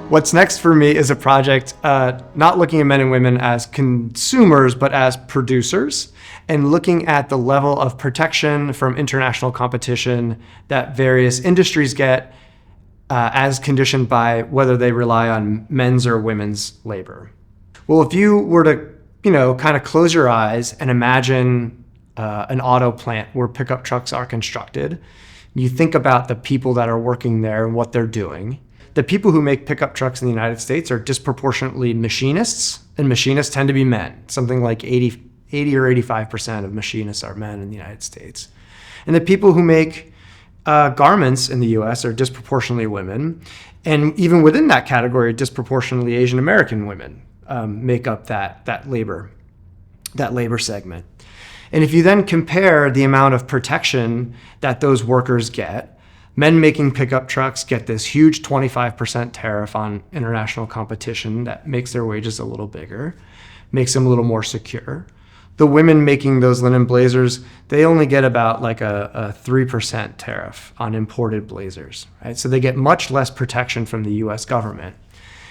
What's next for me is a project not looking at men and women as consumers, but as producers, and looking at the level of protection from international competition that various industries get as conditioned by whether they rely on men's or women's labor. Well, if you were to, kind of close your eyes and imagine an auto plant where pickup trucks are constructed, you think about the people that are working there and what they're doing. The people who make pickup trucks in the United States are disproportionately machinists, and machinists tend to be men. Something like 80 or 85% of machinists are men in the United States. And the people who make garments in the US are disproportionately women. And even within that category, disproportionately Asian American women make up that labor segment. And if you then compare the amount of protection that those workers get, men making pickup trucks get this huge 25% tariff on international competition that makes their wages a little bigger, makes them a little more secure. The women making those linen blazers, they only get about like a 3% tariff on imported blazers, right? So they get much less protection from the US government.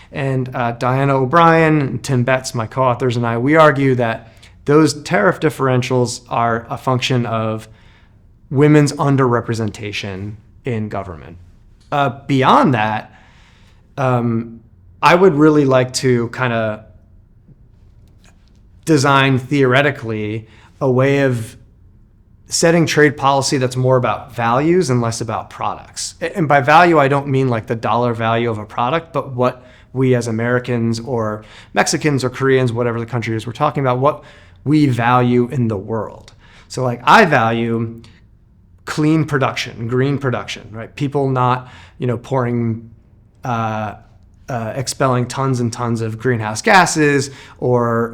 And Diana O'Brien and Tim Betts, my co-authors, and I, we argue that those tariff differentials are a function of women's underrepresentation in government. Beyond that, I would really like to kind of design theoretically a way of setting trade policy that's more about values and less about products. And by value, I don't mean like the dollar value of a product, but what we as Americans or Mexicans or Koreans, whatever the country is we're talking about, what we value in the world. So like I value clean production, green production, right? People not, pouring, expelling tons and tons of greenhouse gases or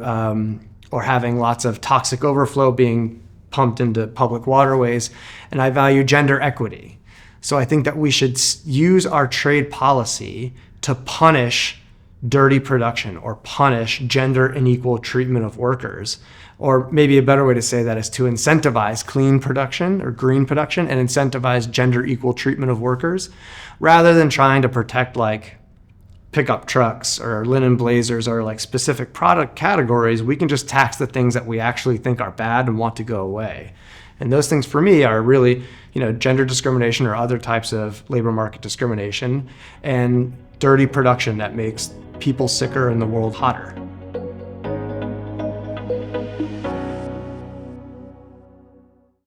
having lots of toxic overflow being pumped into public waterways. And I value gender equity. So I think that we should use our trade policy to punish dirty production or punish gender unequal treatment of workers. Or maybe a better way to say that is to incentivize clean production or green production and incentivize gender equal treatment of workers rather than trying to protect like pickup trucks or linen blazers or like specific product categories. We can just tax the things that we actually think are bad and want to go away. And those things for me are really, gender discrimination or other types of labor market discrimination and dirty production that makes people sicker and the world hotter.